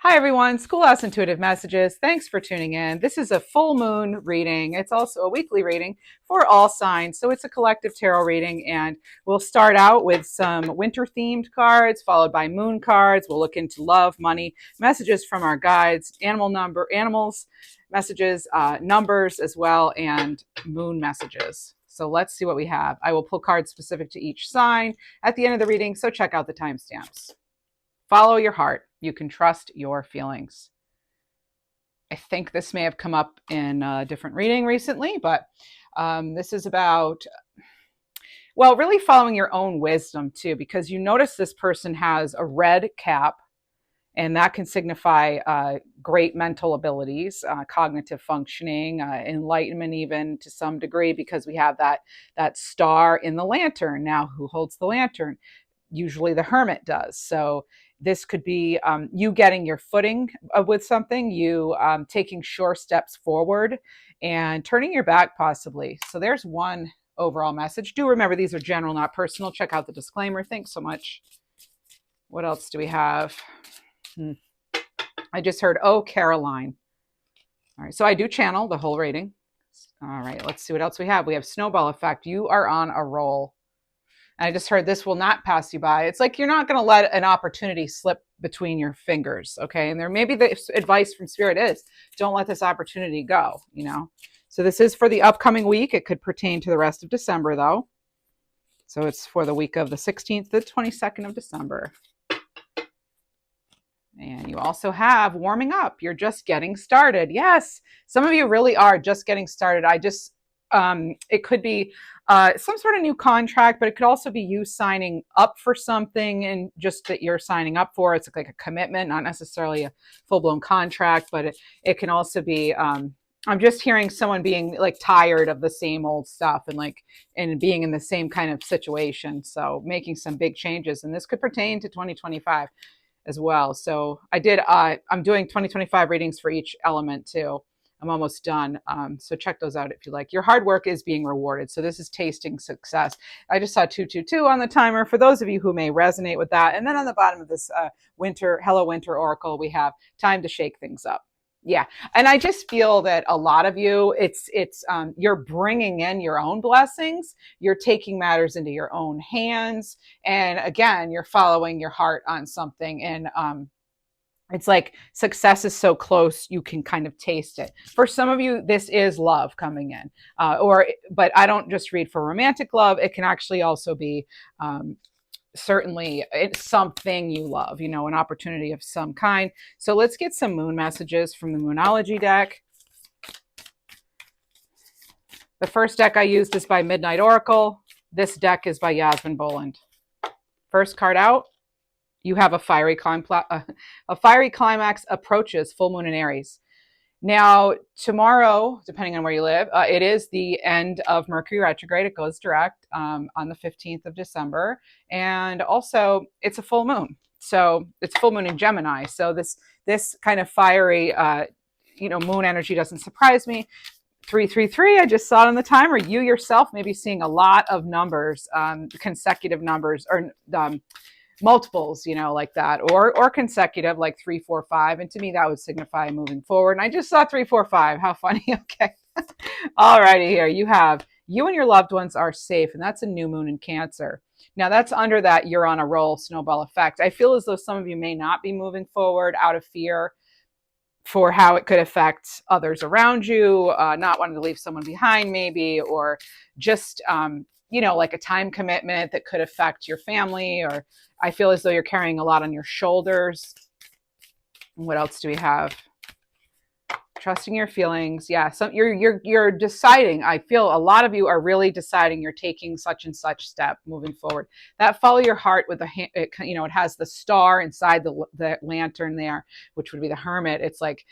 Hi everyone, Schoolhouse Intuitive Messages. Thanks for tuning in. This is a full moon reading. It's also a weekly reading for all signs. So it's a collective tarot reading, and we'll start out with some winter themed cards followed by moon cards. We'll look into love, money, messages from our guides, animals, messages, numbers as well, and moon messages. So let's see what we have. I will pull cards specific to each sign at the end of the reading, so check out the timestamps. Follow your heart. You can trust your feelings. I think this may have come up in a different reading recently, but this is about, well, really following your own wisdom too, because you notice this person has a red cap, and that can signify great mental abilities, cognitive functioning, enlightenment, even to some degree, because we have that star in the lantern. Now, who holds the lantern? Usually the hermit does. So this could be you getting your footing with something, you taking sure steps forward and turning your back possibly. So there's one overall message. Do remember, these are general, not personal. Check out the disclaimer. Thanks so much. What else do we have? I just heard, oh, Caroline. All right, so I do channel the whole rating. All right, let's see what else we have. We have snowball effect. You are on a roll. And I just heard, this will not pass you by. It's like you're not going to let an opportunity slip between your fingers, okay? And there maybe the advice from Spirit is, don't let this opportunity go, you know? So this is for the upcoming week. It could pertain to the rest of December, though. So it's for the week of the 16th to the 22nd of December. And you also have warming up. You're just getting started. Yes, some of you really are just getting started. It could be some sort of new contract, but it could also be you signing up for something, and just that you're signing up for. It's like a commitment, not necessarily a full-blown contract, but it can also be, I'm just hearing someone being like tired of the same old stuff and being in the same kind of situation. So making some big changes, and this could pertain to 2025 as well. So I'm doing 2025 readings for each element too. I'm almost done. So check those out if you like. Your hard work is being rewarded. So this is tasting success. I just saw 222 on the timer for those of you who may resonate with that. And then on the bottom of this Hello Winter Oracle, we have time to shake things up. Yeah. And I just feel that a lot of you, you're bringing in your own blessings. You're taking matters into your own hands. And again, you're following your heart on something. And, it's like success is so close, you can kind of taste it. For some of you, this is love coming in. But I don't just read for romantic love. It can actually also be certainly it's something you love, an opportunity of some kind. So let's get some moon messages from the Moonology deck. The first deck I used is by Midnight Oracle. This deck is by Yasmin Boland. First card out. You have a fiery climax approaches full moon in Aries. Now, tomorrow, depending on where you live, it is the end of Mercury retrograde. It goes direct on the 15th of December. And also, it's a full moon. So it's full moon in Gemini. So this kind of fiery, moon energy doesn't surprise me. 333, I just saw it on the timer. You yourself may be seeing a lot of numbers, consecutive numbers, or multiples, like that, or consecutive, like 3, 4, 5. And to me, that would signify moving forward. And I just saw 3, 4, 5. How funny. Okay. All righty, here you have, you and your loved ones are safe. And that's a new moon in Cancer. Now that's under that you're on a roll snowball effect. I feel as though some of you may not be moving forward out of fear for how it could affect others around you, not wanting to leave someone behind maybe, or just, like a time commitment that could affect your family, or I feel as though you're carrying a lot on your shoulders. What else do we have? Trusting your feelings. Yeah, you're deciding. I feel a lot of you are really deciding you're taking such and such step moving forward. That follow your heart with it has the star inside the lantern there, which would be the hermit. It's like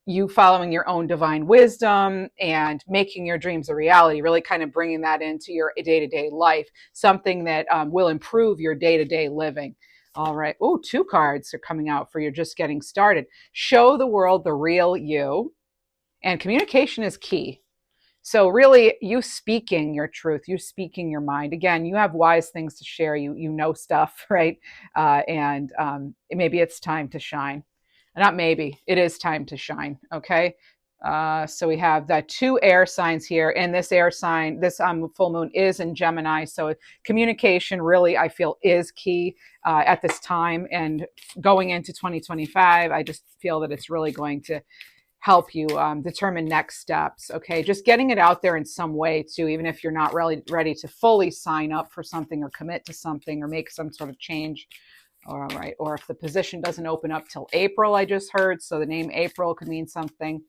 you following your own divine wisdom and making your dreams a reality, really kind of bringing that into your day-to-day life, something that will improve your day-to-day living. All right. Oh, 2 cards are coming out for you're just getting started. Show the world the real you. And communication is key. So really, you speaking your truth, you speaking your mind. Again, you have wise things to share. You know stuff, right? And maybe it's time to shine. Not maybe, it is time to shine. Okay. So we have the 2 air signs here, and this air sign, this full moon is in Gemini. So communication really, I feel, is key at this time. And going into 2025, I just feel that it's really going to help you determine next steps. Okay. Just getting it out there in some way too, even if you're not really ready to fully sign up for something or commit to something or make some sort of change. All right. Or if the position doesn't open up till April, I just heard. So the name April could mean something.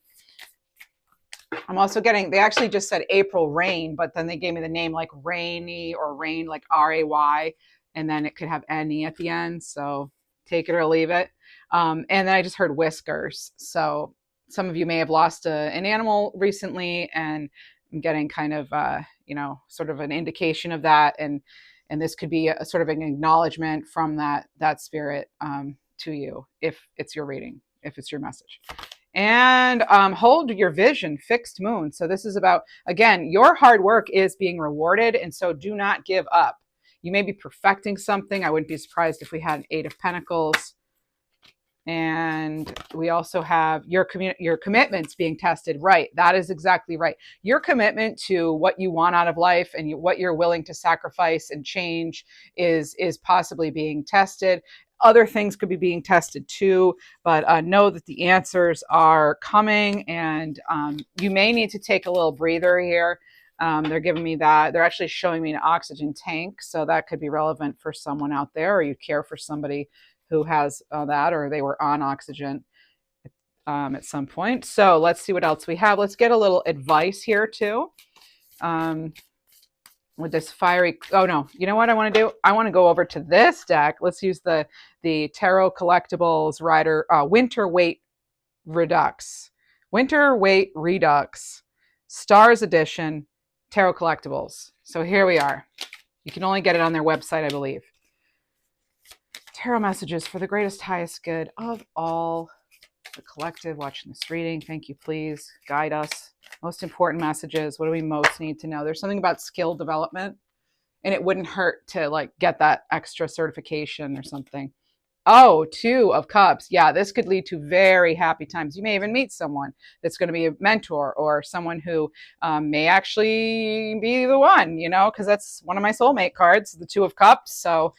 I'm also getting, they actually just said April rain, but then they gave me the name like rainy or rain, like RAY, and then it could have NE at the end. So take it or leave it. And then I just heard whiskers. So some of you may have lost an animal recently, and I'm getting kind of, sort of an indication of that. And this could be a sort of an acknowledgement from that spirit to you, if it's your reading, if it's your message. And hold your vision, fixed moon. So this is about, again, your hard work is being rewarded. And so do not give up. You may be perfecting something. I wouldn't be surprised if we had an 8 of Pentacles. And we also have your commitments being tested. Right. That is exactly right. Your commitment to what you want out of life and what you're willing to sacrifice and change is possibly being tested. Other things could be being tested too, but know that the answers are coming, and you may need to take a little breather here. They're giving me that. They're actually showing me an oxygen tank, so that could be relevant for someone out there, or you care for somebody who has that, or they were on oxygen at some point. So let's see what else we have. Let's get a little advice here too. With this fiery, oh no, you know what I want to do? I want to go over to this deck. Let's use the Tarot Collectibles Rider Winter Weight Redux. Winter Weight Redux. Stars Edition Tarot Collectibles. So here we are. You can only get it on their website, I believe. Tarot messages for the greatest, highest good of all. The collective watching this reading, thank you, please guide us. Most important messages. What do we most need to know? There's something about skill development, and it wouldn't hurt to like get that extra certification or something. Oh, 2 of Cups. Yeah, this could lead to very happy times. You may even meet someone that's going to be a mentor, or someone who may actually be the one, because that's one of my soulmate cards, the 2 of Cups. So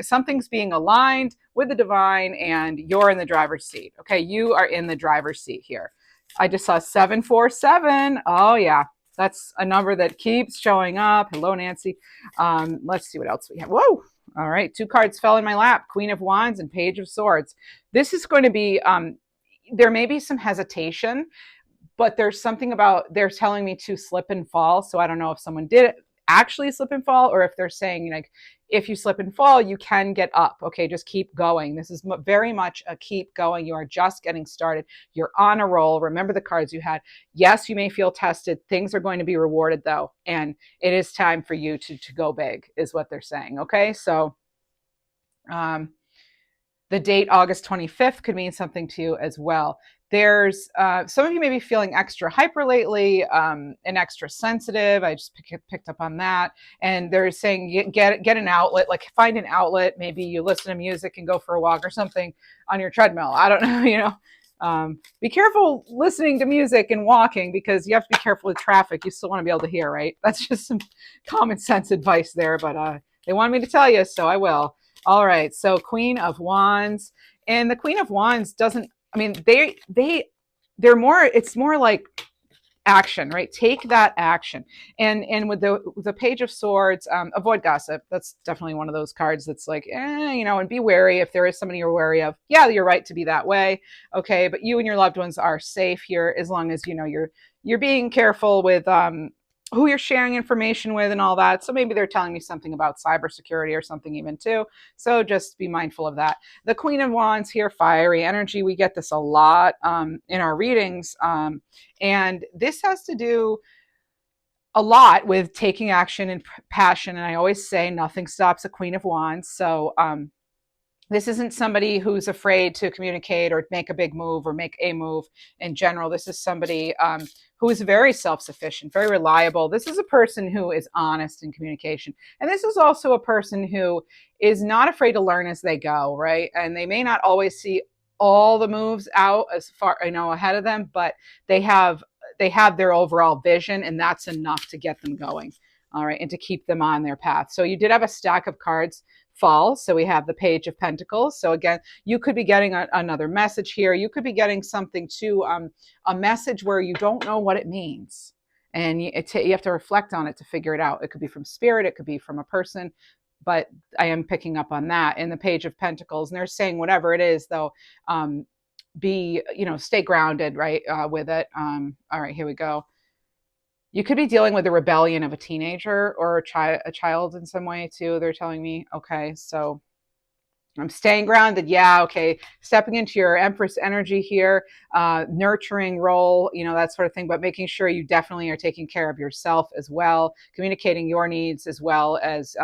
something's being aligned with the divine, and you're in the driver's seat. Okay, you are in the driver's seat here. I just saw 747. Oh yeah. That's a number that keeps showing up. Hello, Nancy. Let's see what else we have. Whoa. All right. 2 cards fell in my lap. Queen of Wands and Page of Swords. This is going to be, there may be some hesitation, but there's something about, they're telling me to slip and fall. So I don't know if someone did actually slip and fall, or if they're saying, like, if you slip and fall, you can get up. Okay, just keep going. This is very much a keep going. You are just getting started. You're on a roll. Remember the cards you had. Yes, you may feel tested. Things are going to be rewarded though. And it is time for you to go big, is what they're saying. Okay, so the date August 25th could mean something to you as well. There's some of you may be feeling extra hyper lately and extra sensitive. I just picked up on that. And they're saying get an outlet, like find an outlet. Maybe you listen to music and go for a walk or something on your treadmill. I don't know, be careful listening to music and walking, because you have to be careful with traffic. You still want to be able to hear, right? That's just some common sense advice there, but they wanted me to tell you, so I will. All right, so Queen of Wands, and the Queen of Wands doesn't, I mean, they're more, it's more like action, right? Take that action. And with the Page of Swords, avoid gossip. That's definitely one of those cards that's like, and be wary if there is somebody you're wary of. Yeah, you're right to be that way. Okay, but you and your loved ones are safe here, as long as you're being careful with who you're sharing information with and all that. So maybe they're telling me something about cybersecurity or something even too. So just be mindful of that. The Queen of Wands here, fiery energy. We get this a lot in our readings. And this has to do a lot with taking action and passion. And I always say nothing stops a Queen of Wands. So This isn't somebody who's afraid to communicate or make a big move or make a move in general. This is somebody who is very self-sufficient, very reliable. This is a person who is honest in communication. And this is also a person who is not afraid to learn as they go, right? And they may not always see all the moves out as far, ahead of them, but they have their overall vision, and that's enough to get them going. All right, and to keep them on their path. So you did have a stack of cards fall. So we have the Page of Pentacles. So again, you could be getting another message here. You could be getting something to a message where you don't know what it means. And you have to reflect on it to figure it out. It could be from spirit. It could be from a person. But I am picking up on that in the Page of Pentacles. And they're saying whatever it is, though, stay grounded, right, with it. All right, here we go. You could be dealing with the rebellion of a teenager or a child in some way too. They're telling me, okay, so I'm staying grounded. Yeah, okay. Stepping into your Empress energy here, nurturing role, that sort of thing, but making sure you definitely are taking care of yourself as well, communicating your needs as well as,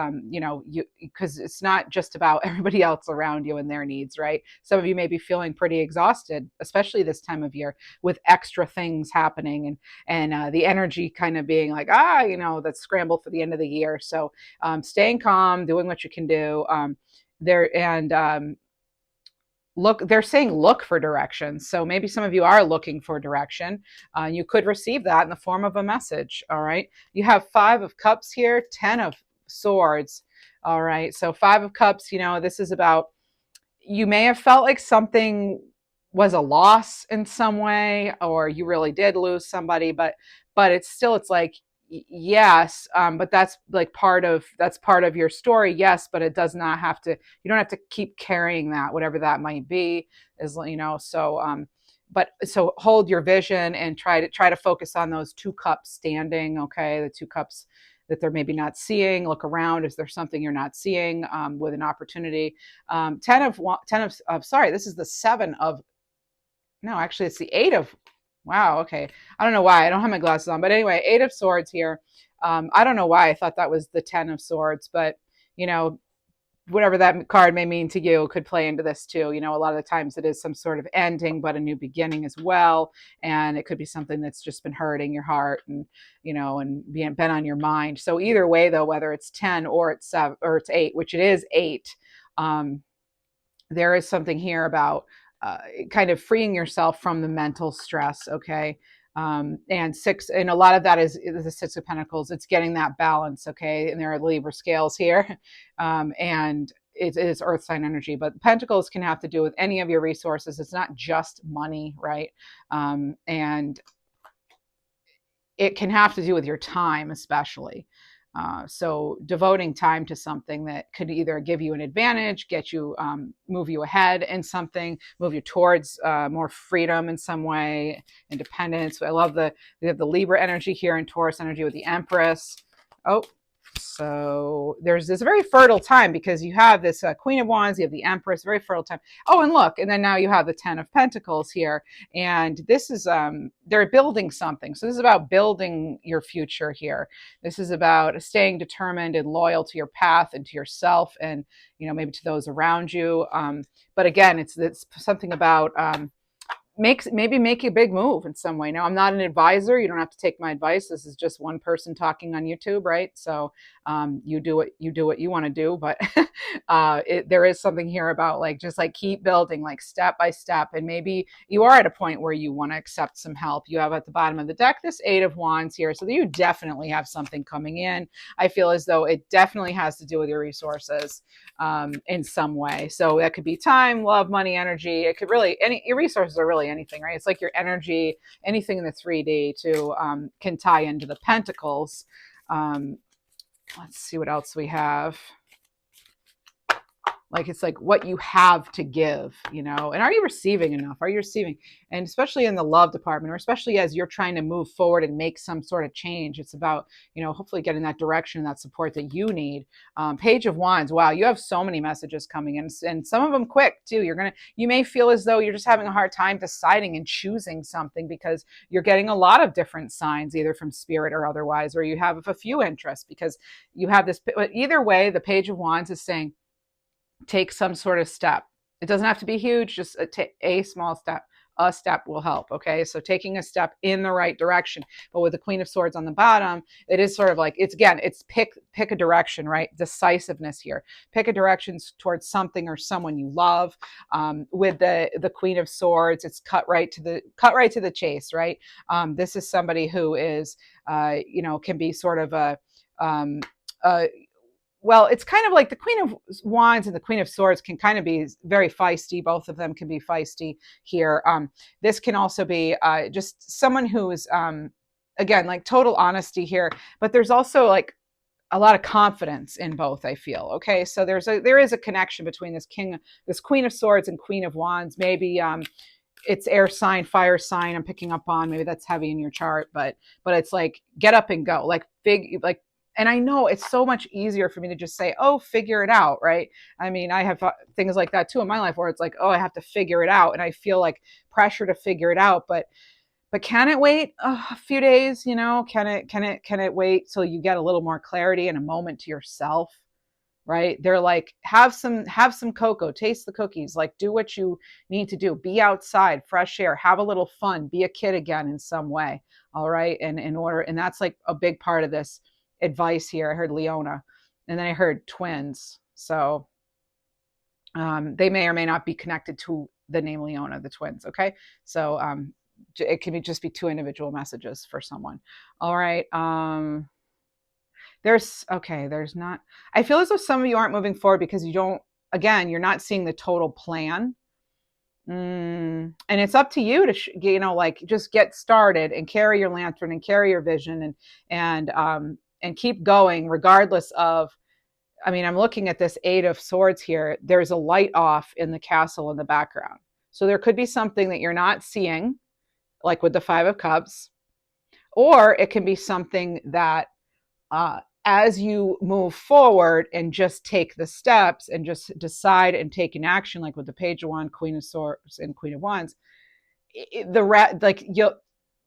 because it's not just about everybody else around you and their needs, right? Some of you may be feeling pretty exhausted, especially this time of year with extra things happening and the energy kind of being like, that's scramble for the end of the year. So staying calm, doing what you can do. They're saying look for direction. So maybe some of you are looking for direction. You could receive that in the form of a message. All right. You have 5 of Cups here, 10 of Swords. All right. So 5 of Cups, this is about, you may have felt like something was a loss in some way, or you really did lose somebody, but it's like, yes, but that's part of your story. Yes, but it does not have to, you don't have to keep carrying that, whatever that might be, is, but so hold your vision and try to focus on those 2 cups standing. Okay. The 2 cups that they're maybe not seeing. Look around. Is there something you're not seeing with an opportunity? 10 of, sorry, this is the 7 of, no, actually it's the 8 of, wow, okay. I don't know why. I don't have my glasses on. But anyway, 8 of Swords here. I don't know why I thought that was the 10 of Swords, but, whatever that card may mean to you could play into this too. A lot of the times it is some sort of ending, but a new beginning as well. And it could be something that's just been hurting your heart and, and been on your mind. So either way, though, whether it's 10 or it's 7 or it's 8, which it is 8, there is something here about kind of freeing yourself from the mental stress. Okay. And 6, and a lot of that is the 6 of Pentacles. It's getting that balance. Okay. And there are Libra scales here. And it is earth sign energy, but Pentacles can have to do with any of your resources. It's not just money, right? And it can have to do with your time, especially. So devoting time to something that could either give you an advantage, get you, move you ahead in something, move you towards more freedom in some way, independence. I love we have the Libra energy here and Taurus energy with the Empress. Oh, so there's this very fertile time because you have this Queen of Wands, you have the Empress, very fertile time. Oh, and look, and then now you have the 10 of Pentacles here. And this is, they're building something. So this is about building your future here. This is about staying determined and loyal to your path and to yourself and, maybe to those around you. But again, it's something about, maybe make a big move in some way. Now, I'm not an advisor. You don't have to take my advice. This is just one person talking on YouTube, right? So you do what you want to do. But there is something here about just keep building, step by step. And maybe you are at a point where you want to accept some help. You have at the bottom of the deck this 8 of Wands here. So you definitely have something coming in. I feel as though it definitely has to do with your resources in some way. So that could be time, love, money, energy. It could really, your resources are really anything, right? It's like your energy, anything in the 3D to can tie into the Pentacles. Let's see what else we have. It's like what you have to give, and are you receiving enough? Are you receiving? And especially in the love department, or especially as you're trying to move forward and make some sort of change, it's about, hopefully getting that direction, that support that you need. Page of Wands. Wow. You have so many messages coming in and some of them quick too. You may feel as though you're just having a hard time deciding and choosing something because you're getting a lot of different signs, either from spirit or otherwise, or you have a few interests because you have this, but either way, the Page of Wands is saying, take some sort of step. It doesn't have to be huge, just a small step. A step will help. Okay. So taking a step in the right direction. But with the Queen of Swords on the bottom, it is sort of like, it's again, it's pick a direction, right? Decisiveness here. Pick a direction towards something or someone you love. With the Queen of Swords, it's cut right to the chase, right? This is somebody who is, can be sort of um, a well, it's kind of like the Queen of Wands and the Queen of Swords can kind of be very feisty. Both of them can be feisty here. This can also be just someone who is, again, like total honesty here, but there's also like a lot of confidence in both, I feel. Okay, so there is a connection between this Queen of Swords and Queen of Wands. Maybe it's air sign, fire sign. I'm picking up on, maybe that's heavy in your chart, but it's like get up and go, like big, like. And I know it's so much easier for me to just say, oh, figure it out, right? I mean, I have things like that too in my life where it's like, oh, I have to figure it out. And I feel like pressure to figure it out. But can it wait a few days? Can it wait till you get a little more clarity and a moment to yourself? Right? They're like, have some cocoa, taste the cookies, like do what you need to do, be outside, fresh air, have a little fun, be a kid again in some way. All right. And in order, and that's like a big part of this advice here. I heard Leona, and then I heard twins. So they may or may not be connected to the name Leona, the twins. Okay. So it can just be two individual messages for someone. All right. There's not, I feel as though some of you aren't moving forward because you're not seeing the total plan. And it's up to you to, like just get started and carry your lantern and carry your vision and keep going regardless of, I mean, I'm looking at this 8 of Swords here. There's a light off in the castle in the background. So there could be something that you're not seeing, like with the 5 of Cups, or it can be something that, as you move forward and just take the steps and just decide and take an action, like with the Page of Wands, Queen of Swords, and Queen of Wands,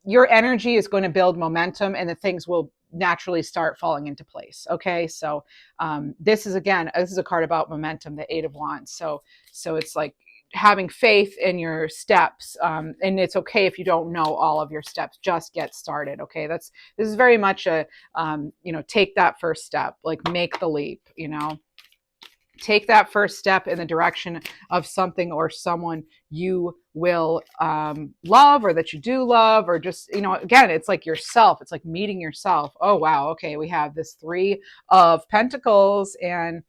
your energy is going to build momentum, and the things will naturally start falling into place. Okay, so this is a card about momentum, the 8 of Wands. So it's like having faith in your steps, and it's okay if you don't know all of your steps. Just get started. Okay, this is very much a take that first step, like make the leap. Take that first step in the direction of something or someone you will love, or that you do love, or just, again, it's like yourself. It's like meeting yourself. Oh, wow. Okay. We have this 3 of Pentacles, and,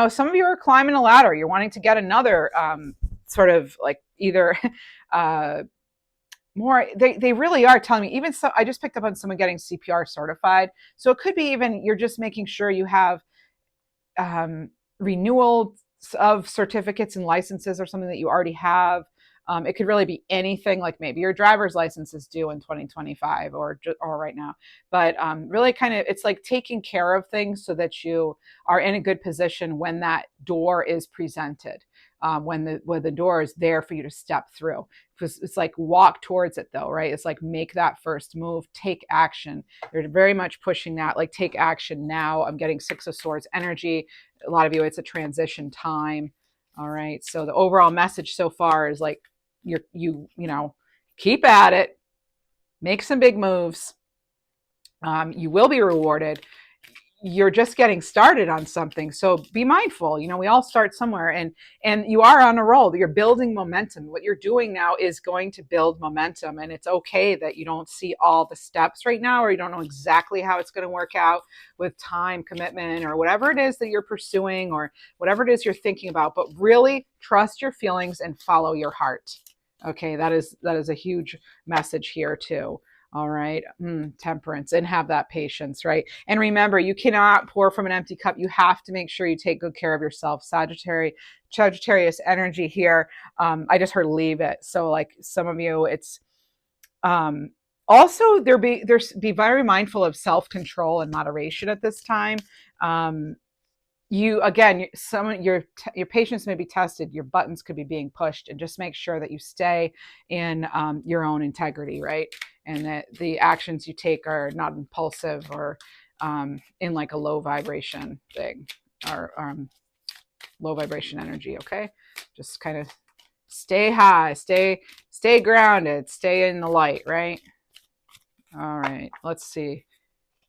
some of you are climbing a ladder. You're wanting to get another sort of like either more, they really are telling me, even so, I just picked up on someone getting CPR certified. So it could be even you're just making sure you have renewal of certificates and licenses or something that you already have. It could really be anything, like maybe your driver's license is due in 2025 or right now. But really kind of, it's like taking care of things so that you are in a good position when that door is presented, when the door is there for you to step through. It's like walk towards it though, right? It's like make that first move, take action. They're very much pushing that, like take action now. I'm getting 6 of Swords energy. A lot of you, it's a transition time. All right. So the overall message so far is like, you keep at it, make some big moves. You will be rewarded. You're just getting started on something, so be mindful. We all start somewhere, and you are on a roll. You're building momentum. What you're doing now is going to build momentum, and it's okay that you don't see all the steps right now, or you don't know exactly how it's going to work out with time commitment or whatever it is that you're pursuing or whatever it is you're thinking about. But really trust your feelings and follow your heart. Okay, that is a huge message here too. All right. Temperance, and have that patience, right? And remember, you cannot pour from an empty cup. You have to make sure you take good care of yourself. Sagittarius energy here. I just heard leave it. So like some of you, it's also be very mindful of self-control and moderation at this time. Your patience may be tested, your buttons could be being pushed, and just make sure that you stay in your own integrity, right? And that the actions you take are not impulsive or in like a low vibration thing, or low vibration energy. Okay, just kind of stay high, stay grounded, stay in the light, right? All right, let's see.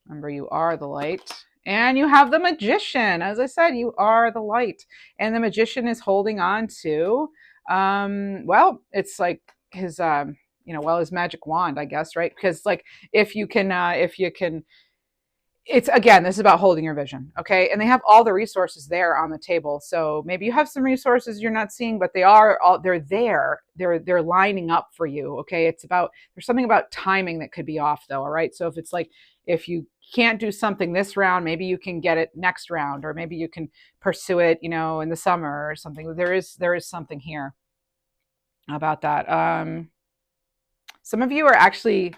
Remember, you are the light. And you have the magician. As I said, you are the light. And the magician is holding on to, well, it's like his, his magic wand, I guess, right? Because like if you can, it's again, this is about holding your vision, okay? And they have all the resources there on the table. So maybe you have some resources you're not seeing, but they're there. They're lining up for you, okay? There's something about timing that could be off though, all right? So if it's like if you can't do something this round, maybe you can get it next round, or maybe you can pursue it, in the summer or something. There is something here about that. Some of you are actually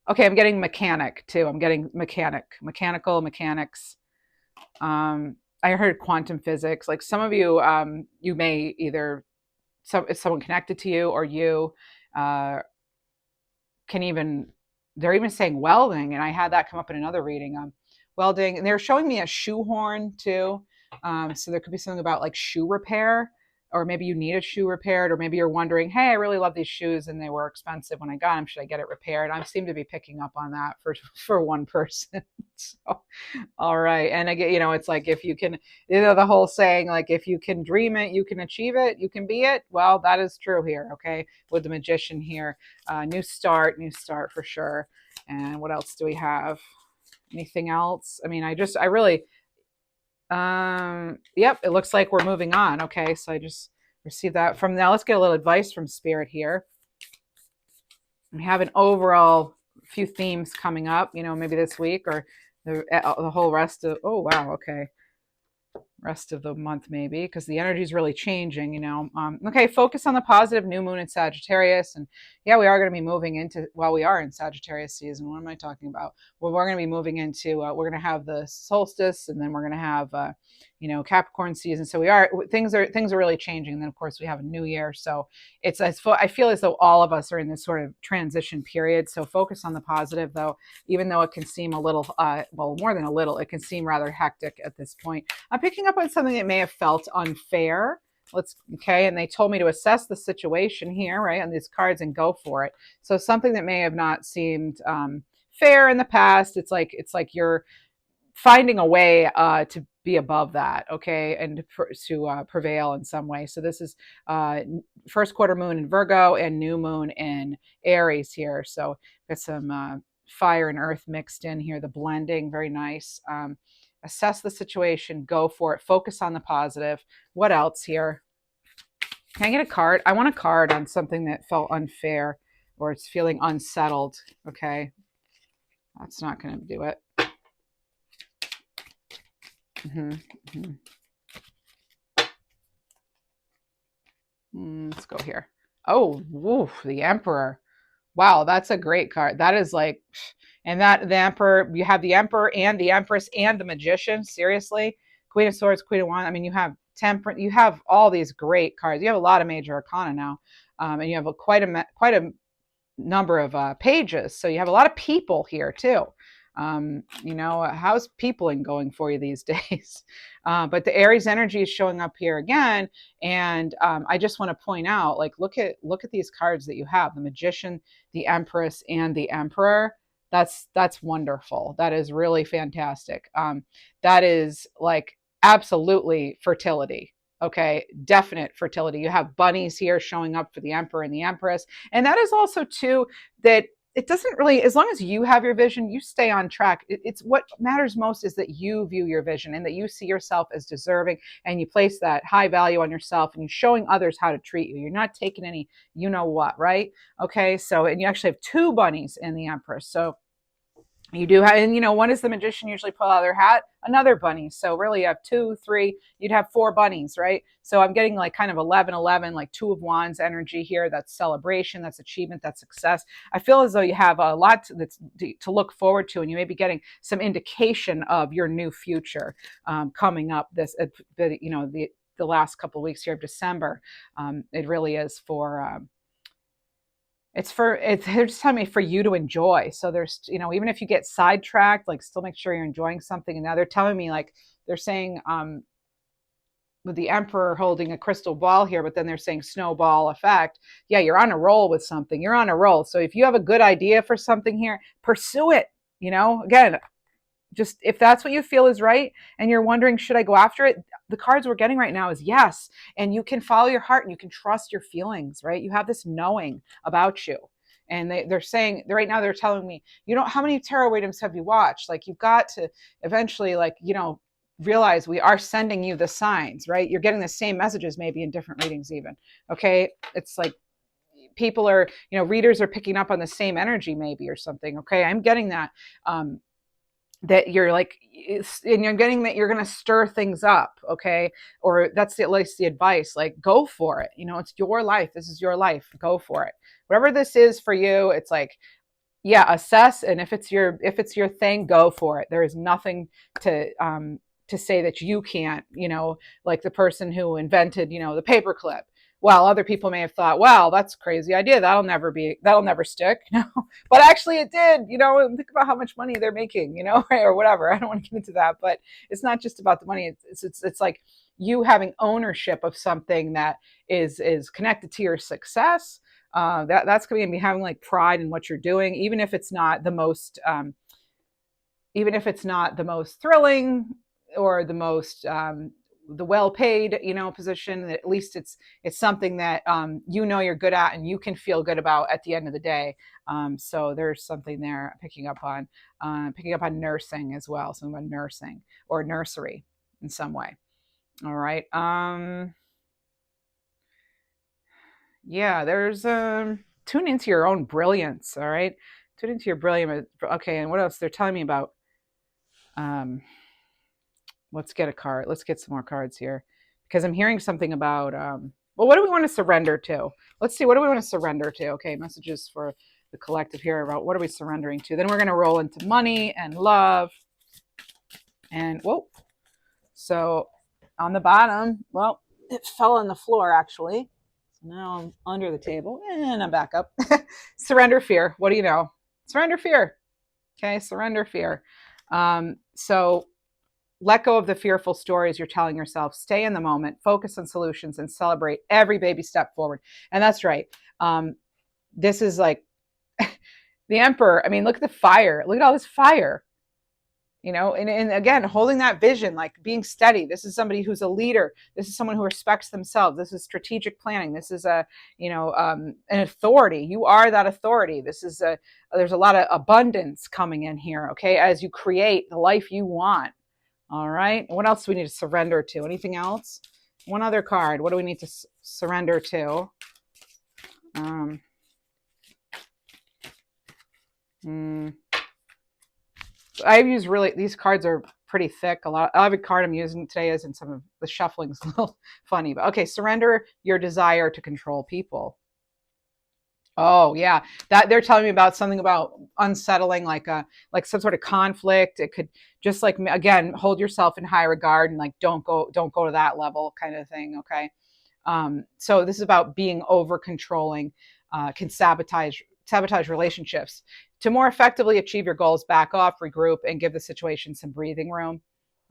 okay, I'm getting mechanic too. I'm getting mechanical, mechanics. I heard quantum physics. Like some of you, you may either, it's someone connected to you, or you can even, they're even saying welding. And I had that come up in another reading. Welding, and they're showing me a shoehorn too. So there could be something about like shoe repair, or maybe you need a shoe repaired, or maybe you're wondering, hey, I really love these shoes and they were expensive when I got them. Should I get it repaired? I seem to be picking up on that for one person. So, all right. And again, it's like if you can, the whole saying, like if you can dream it, you can achieve it, you can be it. Well, that is true here. Okay. With the magician here, new start for sure. And what else do we have? Anything else? I mean, I really, yep, it looks like we're moving on. Okay, so I just received that from now. Let's get a little advice from Spirit here. We have an overall few themes coming up, maybe this week or the whole rest of, oh, wow, okay. Rest of the month maybe, because the energy is really changing. Okay, focus on the positive. New moon in Sagittarius, and yeah, we are going to be moving into, well, we are in Sagittarius season. What am I talking about? Well, we're going to be moving into, we're going to have the solstice, and then we're going to have Capricorn season. So things are really changing. And then of course we have a new year, so I feel as though all of us are in this sort of transition period. So focus on the positive, though, even though it can seem a little, well, more than a little, it can seem rather hectic at this point. I'm picking up on something that may have felt unfair. And they told me to assess the situation here, right, on these cards and go for it. So something that may have not seemed fair in the past, it's like you're finding a way to be above that, okay, and to prevail in some way. So this is first quarter moon in Virgo and new moon in Aries here. So got some fire and earth mixed in here, the blending, very nice. Assess the situation, go for it, focus on the positive. What else here? Can I get a card? I want a card on something that felt unfair or it's feeling unsettled. Okay, that's not going to do it. Let's go here. Oh, woof, the Emperor. Wow, that's a great card. That is like, and that the Emperor, you have the Emperor and the Empress and the Magician. Seriously, Queen of Swords, Queen of Wands. I mean, you have Temperance. You have all these great cards. You have a lot of major arcana now, and you have quite a number of pages. So you have a lot of people here too. How's peopling going for you these days? But the Aries energy is showing up here again. And I just want to point out, like, look at these cards that you have, the Magician, the Empress, and the Emperor. That's wonderful. That is really fantastic. That is like absolutely fertility. Okay, definite fertility. You have bunnies here showing up for the Emperor and the Empress. And that is also too that it doesn't really, as long as you have your vision, you stay on track. It's what matters most is that you view your vision and that you see yourself as deserving, and you place that high value on yourself, and you're showing others how to treat you. You're not taking any, what, right? Okay. So, and you actually have two bunnies in the Empress. So you do have, and one is the Magician usually pull out of their hat, another bunny. So really you have 2, 3, you'd have 4 bunnies, right? So I'm getting like kind of 11, like 2 of Wands energy here. That's celebration, that's achievement, that's success. I feel as though you have a lot to look forward to, and you may be getting some indication of your new future coming up the last couple of weeks here of December. It really is for, they're just telling me for you to enjoy. So there's, even if you get sidetracked, like still make sure you're enjoying something. And now they're telling me, like, they're saying, with the emperor holding a crystal ball here, but then they're saying snowball effect. Yeah, you're on a roll with something. You're on a roll. So if you have a good idea for something here, pursue it. Again, just if that's what you feel is right and you're wondering, should I go after it? The cards we're getting right now is yes. And you can follow your heart and you can trust your feelings, right? You have this knowing about you. And they're saying right now, they're telling me, how many tarot readings have you watched? Like, you've got to eventually, realize we are sending you the signs, right? You're getting the same messages, maybe in different readings even. Okay. It's like people are, readers are picking up on the same energy maybe or something. Okay. I'm getting that. That you're like, and you're getting that you're going to stir things up. Okay. Or that's at least the advice, like, go for it. It's your life. This is your life. Go for it. Whatever this is for you, it's like, yeah, assess. And if it's your thing, go for it. There is nothing to say that you can't, like the person who invented, the paperclip. Well, other people may have thought, wow, that's a crazy idea. That'll never stick. But actually it did, and think about how much money they're making, or whatever. I don't want to get into that, but it's not just about the money. It's like you having ownership of something that is connected to your success. That's going to be having like pride in what you're doing, even if it's not the most thrilling or the most the well-paid, position. At least it's something that you're good at and you can feel good about at the end of the day. So there's something there picking up on nursing as well, something about nursing or nursery in some way. All right. Yeah, there's tune into your own brilliance. All right, tune into your brilliance. Okay, and what else they're telling me about? Let's get a card. Let's get some more cards here, because I'm hearing something about well, what do we want to surrender to? Let's see, what do we want to surrender to? Okay, messages for the collective here about what are we surrendering to. Then we're going to roll into money and love. And whoa, so on the bottom, well, it fell on the floor actually. So now I'm under the table and I'm back up. Surrender fear. What do you know? Surrender fear. Okay, surrender fear. So let go of the fearful stories you're telling yourself. Stay in the moment, focus on solutions, and celebrate every baby step forward. And that's right. This is like the emperor. I mean, look at the fire. Look at all this fire. And again, holding that vision, like being steady. This is somebody who's a leader. This is someone who respects themselves. This is strategic planning. This is an authority. You are that authority. There's a lot of abundance coming in here. Okay. As you create the life you want. All right. What else do we need to surrender to? Anything else? One other card. What do we need to surrender to? I've used these cards are pretty thick. Every card I'm using today is in some of the shuffling is a little funny, but okay. Surrender your desire to control people. Oh yeah, that they're telling me about something about unsettling, like some sort of conflict. It could just like, again, hold yourself in high regard and like don't go to that level kind of thing. Okay, so this is about being over controlling, can sabotage relationships. To more effectively achieve your goals, back off, regroup, and give the situation some breathing room.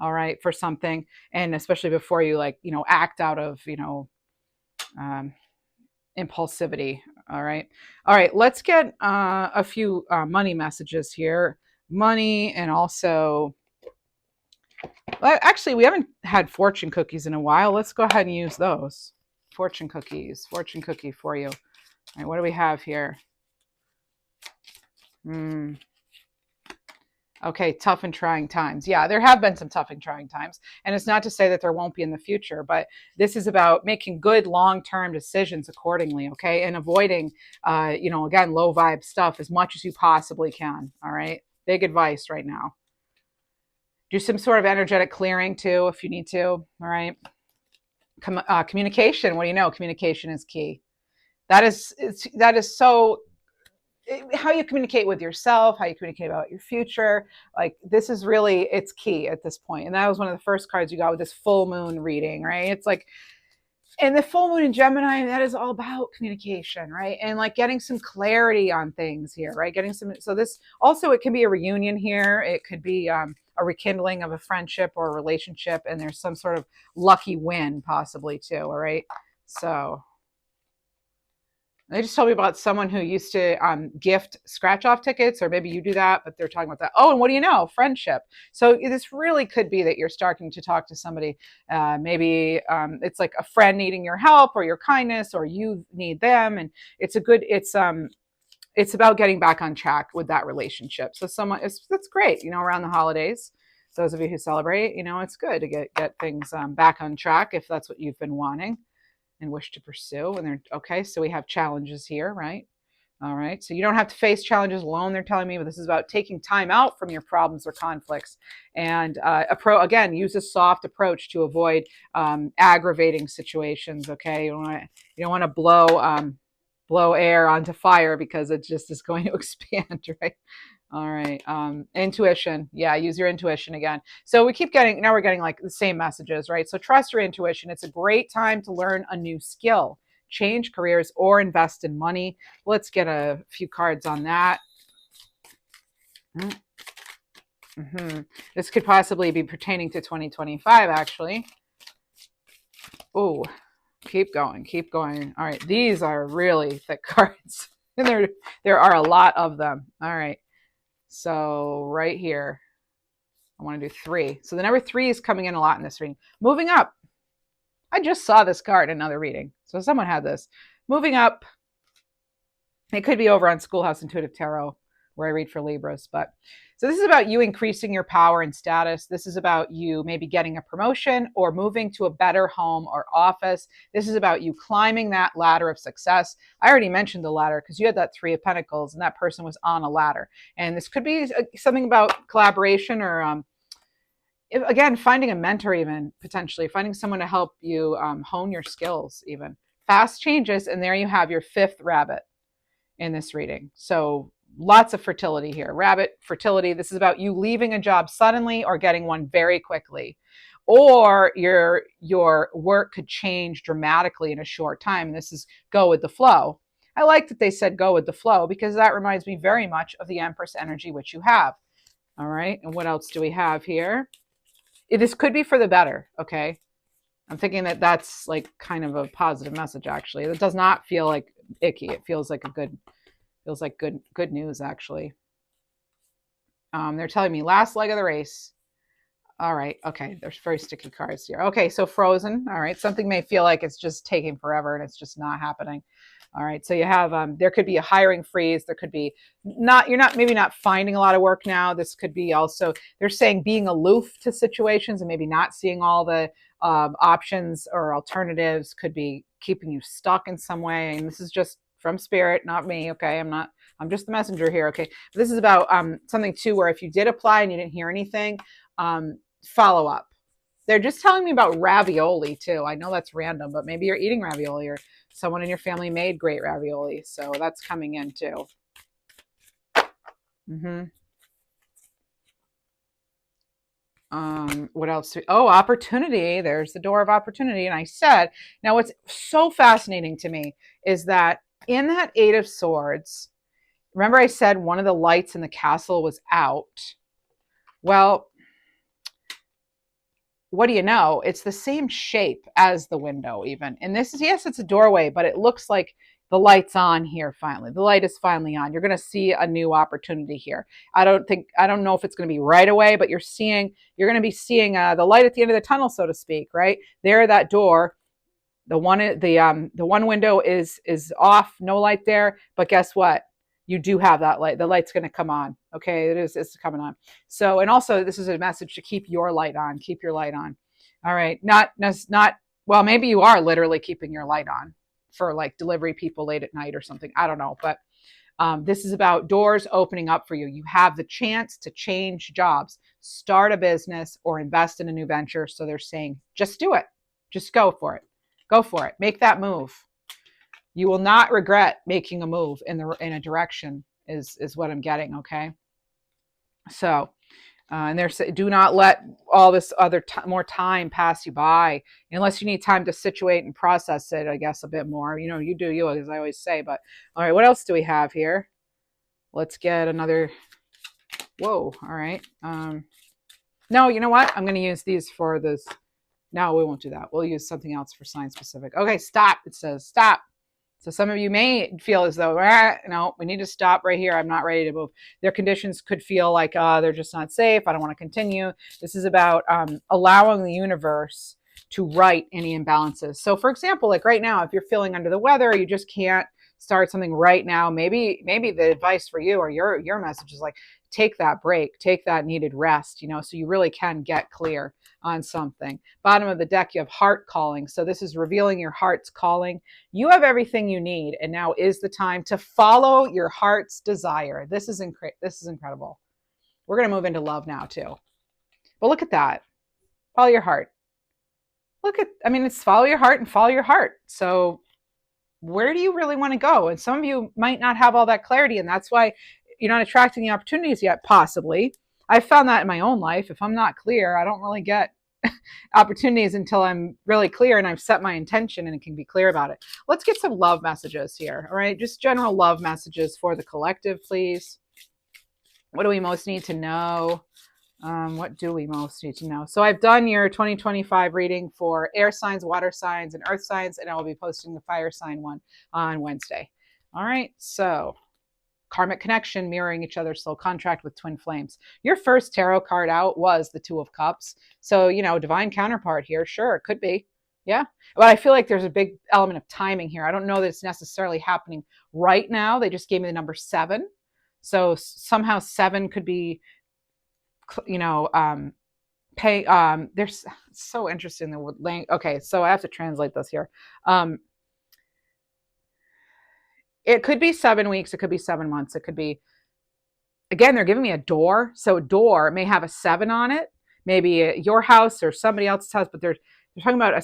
All right, for something, and especially before you act out of impulsivity. All right. Let's get a few money messages here. Money, and also, well, actually, we haven't had fortune cookies in a while. Let's go ahead and use those. Fortune cookie for you. All right, what do we have here? Okay, tough and trying times. Yeah, there have been some tough and trying times. And it's not to say that there won't be in the future, but this is about making good long-term decisions accordingly, okay? And avoiding, again, low vibe stuff as much as you possibly can, all right? Big advice right now. Do some sort of energetic clearing too, if you need to, all right? Communication, what do you know? Communication is key. That is so... how you communicate with yourself, how you communicate about your future, like this is really, it's key at this point. And that was one of the first cards you got with this full moon reading, right? It's like, and the full moon in Gemini, that is all about communication, right? And like getting some clarity on things here, right? So this also, it can be a reunion here. It could be a a rekindling of a friendship or a relationship, and there's some sort of lucky win possibly too. All right. So they just told me about someone who used to gift scratch off tickets, or maybe you do that, but they're talking about that. Oh, and what do you know? Friendship. So this really could be that you're starting to talk to somebody. Maybe it's like a friend needing your help or your kindness, or you need them. And it's about getting back on track with that relationship. So that's great, around the holidays. Those of you who celebrate, it's good to get things back on track if that's what you've been wanting and wish to pursue. And they're okay. So we have challenges here, right? All right. So you don't have to face challenges alone, they're telling me, but this is about taking time out from your problems or conflicts. And again, use a soft approach to avoid aggravating situations. Okay. You don't want to blow air onto fire because it just is going to expand, right? All right. Intuition. Yeah, use your intuition again. So we're getting like the same messages, right? So trust your intuition. It's a great time to learn a new skill, change careers, or invest in money. Let's get a few cards on that. Mm-hmm. This could possibly be pertaining to 2025, actually. Oh, keep going. All right. These are really thick cards. And there are a lot of them. All right. So right here, I want to do 3. So the number 3 is coming in a lot in this reading. Moving up. I just saw this card in another reading. So someone had this. Moving up. It could be over on Schoolhouse Intuitive Tarot, where I read for Libras. So this is about you increasing your power and status. This is about you maybe getting a promotion or moving to a better home or office. This is about you climbing that ladder of success. I already mentioned the ladder because you had that 3 of Pentacles and that person was on a ladder. And this could be something about collaboration or, again, finding a mentor, even potentially finding someone to help you hone your skills even. Fast changes, and there you have your 5th rabbit in this reading. So lots of fertility here. Rabbit, fertility. This is about you leaving a job suddenly or getting one very quickly. Or your work could change dramatically in a short time. And this is go with the flow. I like that they said go with the flow because that reminds me very much of the Empress energy, which you have. All right. And what else do we have here? This could be for the better. Okay. I'm thinking that that's like kind of a positive message, actually. It does not feel like icky. It feels like good news, actually. They're telling me last leg of the race. All right. Okay. There's very sticky cards here. Okay. So frozen. All right. Something may feel like it's just taking forever and it's just not happening. All right. So you have, there could be a hiring freeze. There could be maybe not finding a lot of work now. This could be also, they're saying being aloof to situations and maybe not seeing all the options or alternatives could be keeping you stuck in some way. And this is just from spirit, not me. Okay. I'm just the messenger here. Okay. But this is about something too, where if you did apply and you didn't hear anything, follow up. They're just telling me about ravioli too. I know that's random, but maybe you're eating ravioli or someone in your family made great ravioli. So that's coming in too. What else? Opportunity. There's the door of opportunity. And I said, now what's so fascinating to me is that in that 8 of Swords, remember I said one of the lights in the castle was out. Well, what do you know? It's the same shape as the window even. And this is, yes, it's a doorway, but it looks like the light's on here finally. The light is finally on. You're going to see a new opportunity here. I don't know if it's going to be right away, but you're going to be seeing the light at the end of the tunnel, so to speak, right? There, that door, the one window is off, no light there, but guess what? You do have that light. The light's going to come on. Okay. It's coming on. So, and also this is a message to keep your light on, keep your light on. All right. Well, maybe you are literally keeping your light on for like delivery people late at night or something. I don't know, but this is about doors opening up for you. You have the chance to change jobs, start a business, or invest in a new venture. So they're saying, just do it. Just go for it. Go for it. Make that move. You will not regret making a move in a direction is what I'm getting. Okay. So, and they're saying, do not let all this other more time pass you by unless you need time to situate and process it, I guess, a bit more. You do you, as I always say. But all right, what else do we have here? Let's get another. Whoa. All right. No, you know what? I'm going to use these for this. No, we won't do that. We'll use something else for sign specific. Okay, stop. It says stop. So some of you may feel as though, no, we need to stop right here. I'm not ready to move. Their conditions could feel like they're just not safe. I don't want to continue. This is about allowing the universe to right any imbalances. So for example, like right now, if you're feeling under the weather, you just can't start something right now. Maybe the advice for you or your message is like, take that break, take that needed rest, so you really can get clear on something. Bottom of the deck, you have heart calling. So this is revealing your heart's calling. You have everything you need, and now is the time to follow your heart's desire. This is incredible. We're going to move into love now too. But look at that. Follow your heart. It's follow your heart and follow your heart. So where do you really want to go? And some of you might not have all that clarity, and that's why you're not attracting the opportunities yet, possibly. I found that in my own life. If I'm not clear, I don't really get opportunities until I'm really clear and I've set my intention and can be clear about it. Let's get some love messages here. All right. Just general love messages for the collective, please. What do we most need to know? What do we most need to know? So I've done your 2025 reading for air signs, water signs, and earth signs, and I will be posting the fire sign one on Wednesday. All right. So karmic connection, mirroring each other's soul contract with twin flames. Your first tarot card out was the Two of Cups. So, divine counterpart here. Sure, it could be. Yeah. But I feel like there's a big element of timing here. I don't know that it's necessarily happening right now. They just gave me the number 7. So somehow 7 could be, there's so interesting. Okay. So I have to translate this here. It could be 7 weeks. It could be 7 months. It could be, again, they're giving me a door. So a door may have a 7 on it, maybe your house or somebody else's house, but they're talking about a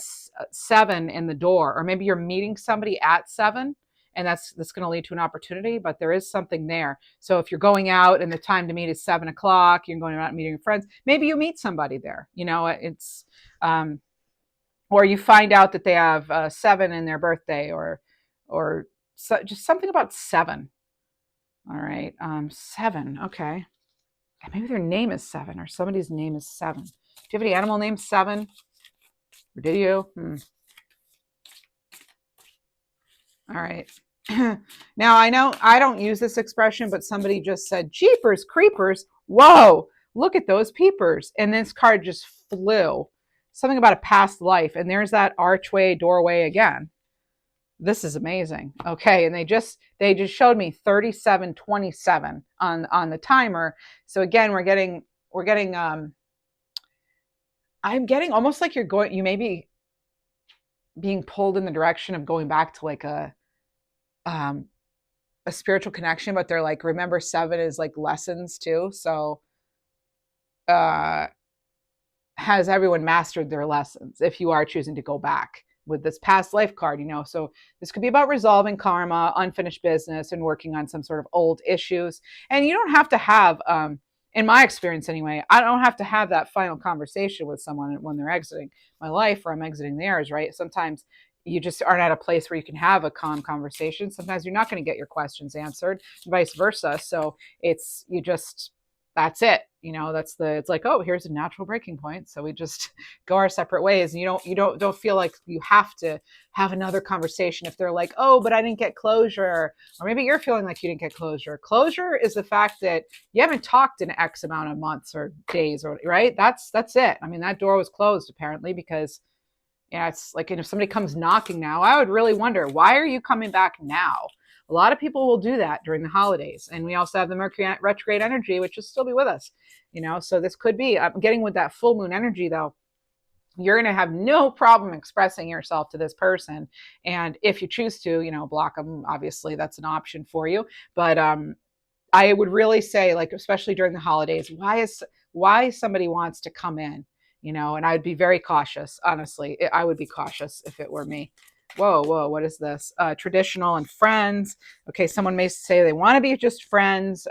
7 in the door, or maybe you're meeting somebody at 7 and that's going to lead to an opportunity, but there is something there. So if you're going out and the time to meet is 7 o'clock, you're going out and meeting your friends, maybe you meet somebody there, it's, or you find out that they have 7 in their birthday or so just something about 7. All right. 7. Okay. And maybe their name is 7 or somebody's name is 7. Do you have any animal named 7? Or do you? All right. Now, I know I don't use this expression, but somebody just said, Jeepers creepers. Whoa, look at those peepers. And this card just flew. Something about a past life. And there's that archway, doorway again. This is amazing. Okay. And they just showed me 37:27 on the timer. So again, I'm getting almost like you may be being pulled in the direction of going back to like a spiritual connection, but they're like, remember 7 is like lessons too. So, has everyone mastered their lessons if you are choosing to go back with this past life card, so this could be about resolving karma, unfinished business, and working on some sort of old issues. And you don't have to have, in my experience anyway, I don't have to have that final conversation with someone when they're exiting my life or I'm exiting theirs, right? Sometimes you just aren't at a place where you can have a calm conversation. Sometimes you're not going to get your questions answered, vice versa. So that's it. It's like, oh, here's a natural breaking point. So we just go our separate ways. And you don't feel like you have to have another conversation if they're like, oh, but I didn't get closure. Or maybe you're feeling like you didn't get closure. Closure is the fact that you haven't talked in X amount of months or days, or right. That's it. That door was closed apparently because it's like, and if somebody comes knocking now, I would really wonder, why are you coming back now? A lot of people will do that during the holidays. And we also have the Mercury retrograde energy, which will still be with us, so this could be, I'm getting with that full moon energy though. You're going to have no problem expressing yourself to this person. And if you choose to, block them, obviously that's an option for you. But I would really say, like, especially during the holidays, why somebody wants to come in, and I'd be very cautious. Honestly, I would be cautious if it were me. Whoa, what is this? Traditional and friends. Okay, someone may say they want to be just friends.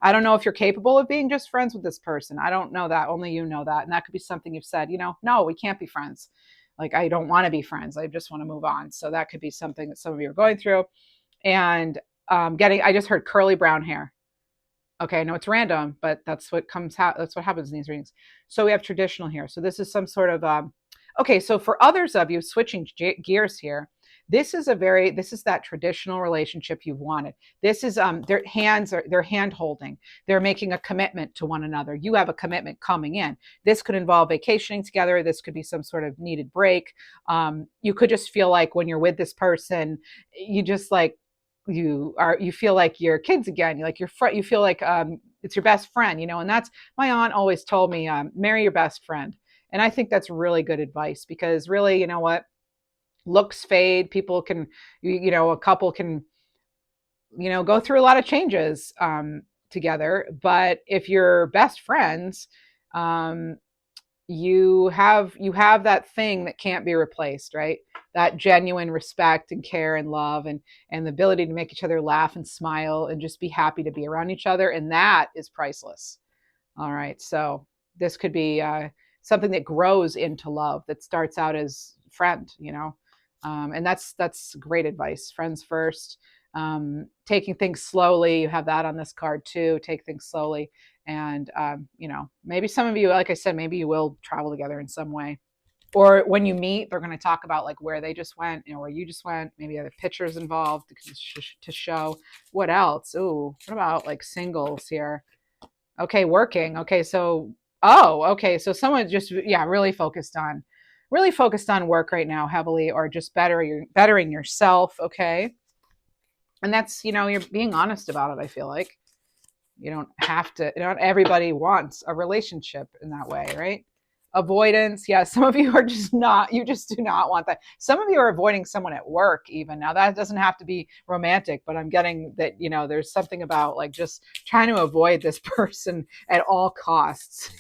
I don't know if you're capable of being just friends with this person. I don't know that. Only you know that. And that could be something you've said, no, we can't be friends. Like, I don't want to be friends. I just want to move on. So that could be something that some of you are going through. And I just heard curly brown hair. Okay, I know it's random, but that's what that's what happens in these readings. So we have traditional here. So this is some sort of okay, so for others of you switching gears here, this is that traditional relationship you've wanted. This is they're hand holding. They're making a commitment to one another. You have a commitment coming in. This could involve vacationing together. This could be some sort of needed break. You could just feel like when you're with this person, you just like you feel like you're kids again. You feel like it's your best friend, and that's my aunt always told me, marry your best friend. And I think that's really good advice because really, you know what, looks fade. People can, a couple can, go through a lot of changes together. But if you're best friends, um, you have that thing that can't be replaced, right? That genuine respect and care and love and the ability to make each other laugh and smile and just be happy to be around each other, and that is priceless. All right, so this could be something that grows into love, that starts out as friend, and that's great advice. Friends first. Taking things slowly. You have that on this card too. Take things slowly, and maybe some of you, like I said, maybe you will travel together in some way. Or when you meet, they're going to talk about like where they just went, where you just went. Maybe other pictures involved to show. What else? Ooh, what about like singles here? Okay, working. Okay, so okay, so someone just really focused on work right now heavily, or just bettering yourself. Okay, and that's you're being honest about it. I feel like you don't have to. Not everybody wants a relationship in that way, right? Avoidance. Yeah, some of you are just not. You just do not want that. Some of you are avoiding someone at work. Even now, that doesn't have to be romantic, but I'm getting that. There's something about like just trying to avoid this person at all costs.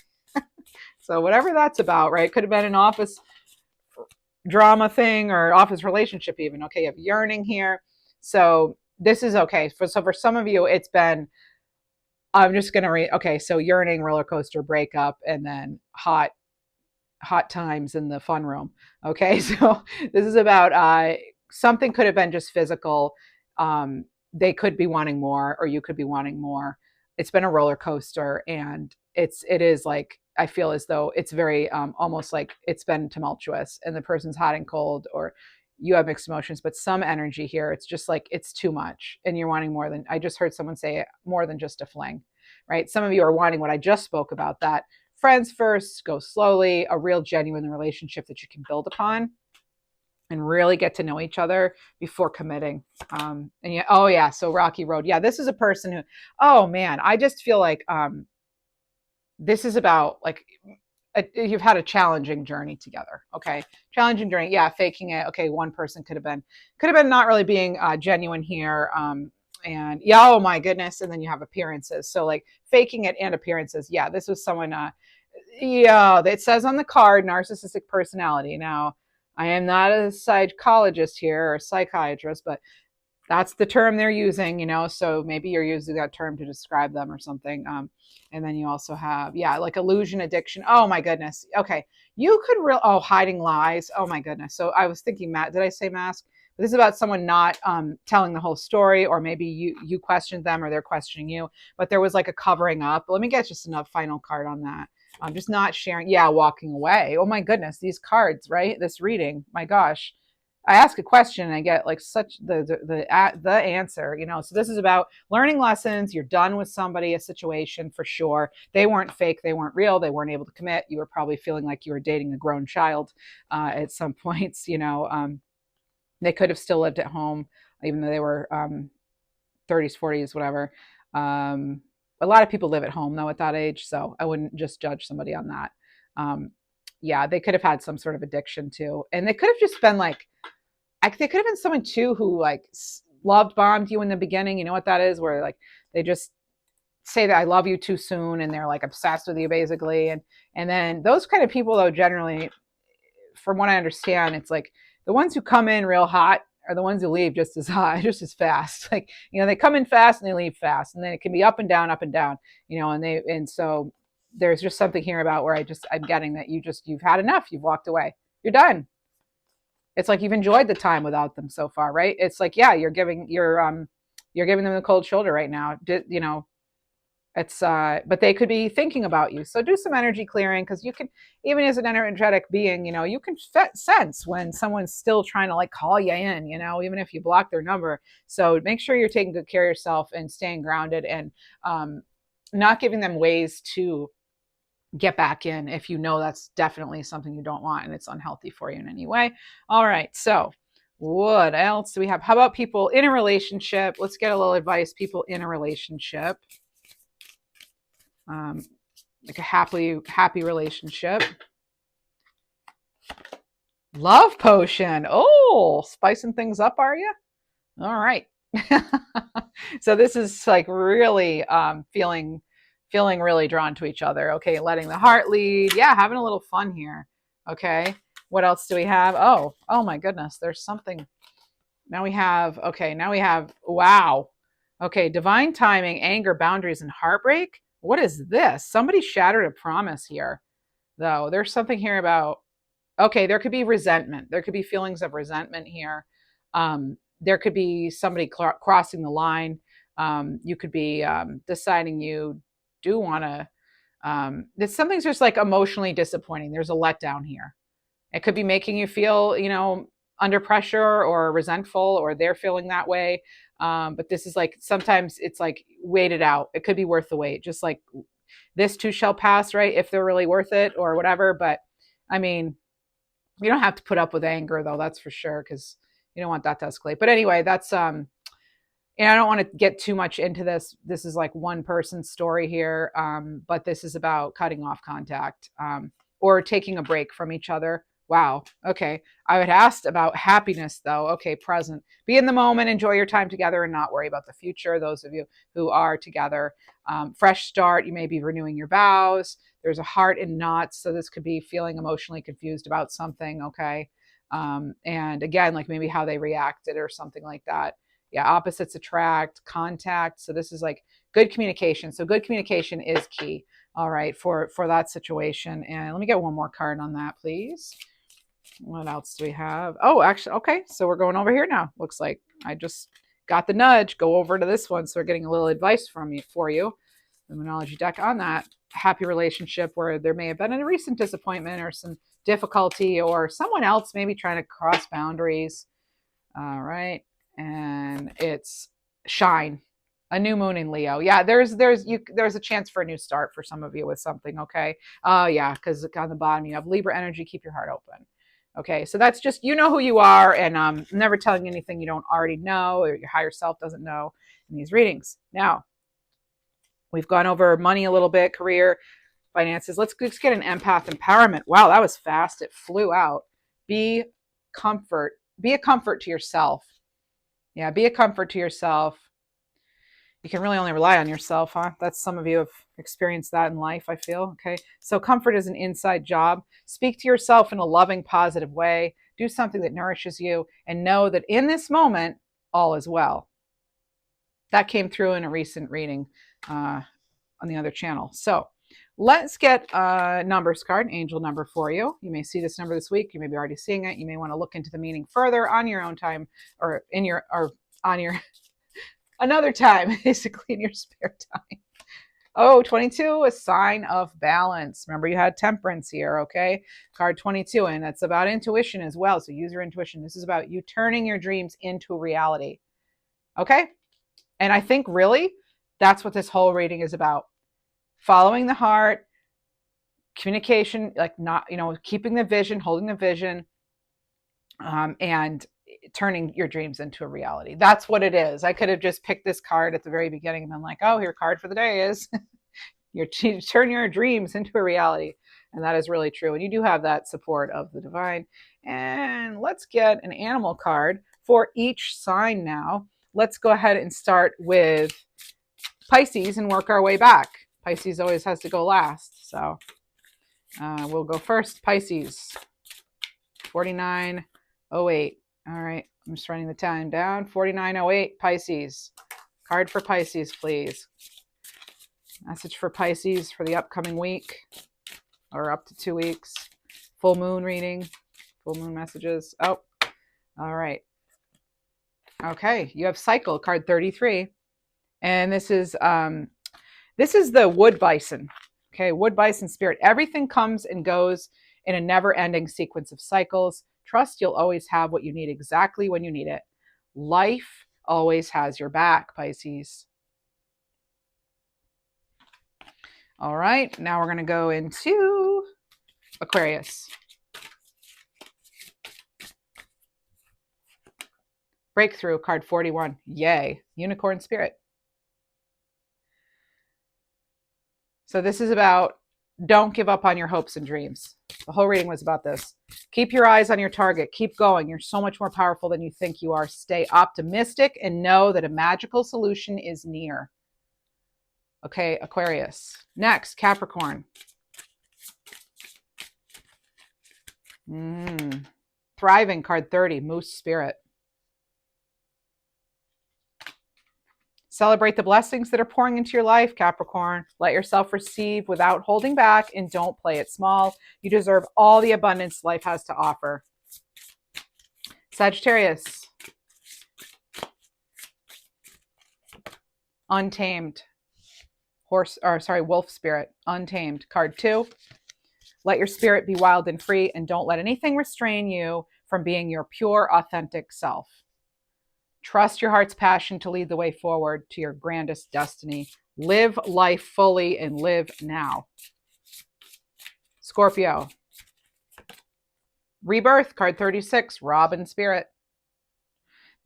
So whatever that's about, right? Could have been an office drama thing or office relationship even. Okay, you have yearning here. So this is okay. For some of you, it's been, I'm just going to read. Okay, so yearning, roller coaster, breakup, and then hot times in the fun room. Okay, so this is about something could have been just physical. They could be wanting more, or you could be wanting more. It's been a roller coaster, and it is like I feel as though it's very almost like it's been tumultuous, and the person's hot and cold, or you have mixed emotions, but some energy here. It's just like it's too much, and you're wanting more than I just heard someone say it, more than just a fling, right? Some of you are wanting what I just spoke about, that friends first, go slowly, a real genuine relationship that you can build upon and really get to know each other before committing. And yeah, oh yeah, so rocky road. Yeah, this is a person who, oh man, I just feel like this is about like you've had a challenging journey together. Okay, challenging journey. Yeah, faking it. Okay, one person could have been not really being genuine here. And yeah, oh my goodness, and then you have appearances. So like faking it and appearances. Yeah, this was someone. Yeah, it says on the card narcissistic personality. Now, I am not a psychologist here or a psychiatrist, but that's the term they're using, so maybe you're using that term to describe them or something. And then you also have, yeah, like illusion addiction. Oh my goodness. Okay. You could hiding lies. Oh my goodness. So I was thinking, Matt, did I say mask? But this is about someone not telling the whole story, or maybe you questioned them or they're questioning you, but there was like a covering up. Let me get just another final card on that. I'm just not sharing. Yeah, walking away. Oh my goodness, these cards, right? This reading, my gosh. I ask a question and I get like such the answer, So this is about learning lessons. You're done with somebody, a situation for sure. They weren't fake, they weren't real, they weren't able to commit. You were probably feeling like you were dating a grown child at some points. They could have still lived at home, even though they were 30s, 40s, whatever. A lot of people live at home though at that age, so I wouldn't just judge somebody on that. Yeah, they could have had some sort of addiction too, and they could have just been like they could have been someone too who like loved bombed you in the beginning. You know what that is? Where like they just say that I love you too soon, and they're like obsessed with you basically. And then those kind of people though, generally, from what I understand, it's like the ones who come in real hot are the ones who leave just as hot, just as fast. Like they come in fast and they leave fast, and then it can be up and down, up and down. And so there's just something here about where I'm getting that you've had enough. You've walked away. You're done. It's like you've enjoyed the time without them so far, right? It's like, yeah, you're giving them the cold shoulder right now. It's but they could be thinking about you. So do some energy clearing, because you can, even as an energetic being, you can sense when someone's still trying to like call you in, even if you block their number. So make sure you're taking good care of yourself and staying grounded, and um, not giving them ways to get back in if that's definitely something you don't want and it's unhealthy for you in any way. All right. So what else do we have? How about people in a relationship? Let's get a little advice. People in a relationship. Like a happy relationship. Love potion. Oh, spicing things up, are you? All right. So this is like really feeling really drawn to each other. Okay, letting the heart lead. Yeah, having a little fun here. Okay. What else do we have? Oh my goodness. There's something. Now we have, wow. Okay, divine timing, anger, boundaries, and heartbreak. What is this? Somebody shattered a promise here, though. There's something here about, okay, there could be resentment. There could be feelings of resentment here. There could be somebody crossing the line. You could be deciding you do want to, something's just like emotionally disappointing. There's a letdown here. It could be making you feel, under pressure or resentful, or they're feeling that way. But this is like, sometimes it's like, wait it out. It could be worth the wait. Just like this too shall pass, right? If they're really worth it or whatever. But I mean, you don't have to put up with anger though. That's for sure. Cause you don't want that to escalate. But anyway, that's, and I don't want to get too much into this. This is like one person's story here. But this is about cutting off contact, or taking a break from each other. Wow. Okay. I had asked about happiness though. Okay. Present. Be in the moment, enjoy your time together, and not worry about the future. Those of you who are together, fresh start. You may be renewing your vows. There's a heart in knots. So this could be feeling emotionally confused about something. Okay. And again, like maybe how they reacted or something like that. Yeah. Opposites attract, contact. So this is like good communication. So good communication is key. All right. For that situation. And let me get one more card on that, please. What else do we have? Oh, actually, okay. So we're going over here now. Looks like I just got the nudge. Go over to this one. So we're getting a little advice from you for you. The Numerology deck on that happy relationship where there may have been a recent disappointment or some difficulty, or someone else maybe trying to cross boundaries. All right. And it's shine. A new moon in Leo. Yeah, there's a chance for a new start for some of you with something, okay? Oh yeah, because on the bottom you have Libra energy, keep your heart open. Okay, so that's just, who you are, and never telling you anything you don't already know or your higher self doesn't know in these readings. Now, we've gone over money a little bit, career, finances. Let's get an empath empowerment. Wow, that was fast. It flew out. Be comfort. Be a comfort to yourself. Yeah, be a comfort to yourself. You can really only rely on yourself, huh? That's, some of you have experienced that in life, I feel. Okay. So comfort is an inside job. Speak to yourself in a loving, positive way. Do something that nourishes you, and know that in this moment, all is well. That came through in a recent reading on the other channel. So let's get a numbers card, an angel number for you. You may see this number this week. You may be already seeing it. You may want to look into the meaning further on your own time, or on your another time, basically in your spare time. Oh, 22, a sign of balance. Remember, you had temperance here, okay? Card 22, and it's about intuition as well. So use your intuition. This is about you turning your dreams into reality, okay? And I think really that's what this whole reading is about. Following the heart, communication, like not, keeping the vision, holding the vision, and turning your dreams into a reality. That's what it is. I could have just picked this card at the very beginning and been like, oh, your card for the day is turn your dreams into a reality. And that is really true. And you do have that support of the divine. And let's get an animal card for each sign now. Let's go ahead and start with Pisces and work our way back. Pisces always has to go last. So we'll go first. Pisces, 4908. All right, I'm just writing the time down. 4908, Pisces. Card for Pisces, please. Message for Pisces for the upcoming week, or up to 2 weeks. Full moon reading, full moon messages. Oh, all right. Okay, you have cycle, card 33. And this is This is the wood bison. Okay, wood bison spirit. Everything comes and goes in a never-ending sequence of cycles. Trust you'll always have what you need exactly when you need it. Life always has your back, Pisces. All right, now we're going to go into Aquarius. Breakthrough, card 41. Yay, unicorn spirit. So this is about don't give up on your hopes and dreams. The whole reading was about this. Keep your eyes on your target. Keep going. You're so much more powerful than you think you are. Stay optimistic and know that a magical solution is near. Okay, Aquarius. Next, Capricorn. Thriving, card 30. Moose spirit. Celebrate the blessings that are pouring into your life, Capricorn. Let yourself receive without holding back and don't play it small. You deserve all the abundance life has to offer. Sagittarius. Untamed. Wolf spirit. Untamed. Card 2. Let your spirit be wild and free and don't let anything restrain you from being your pure, authentic self. Trust your heart's passion to lead the way forward to your grandest destiny. Live life fully and live now. Scorpio. Rebirth, card 36, Robin spirit.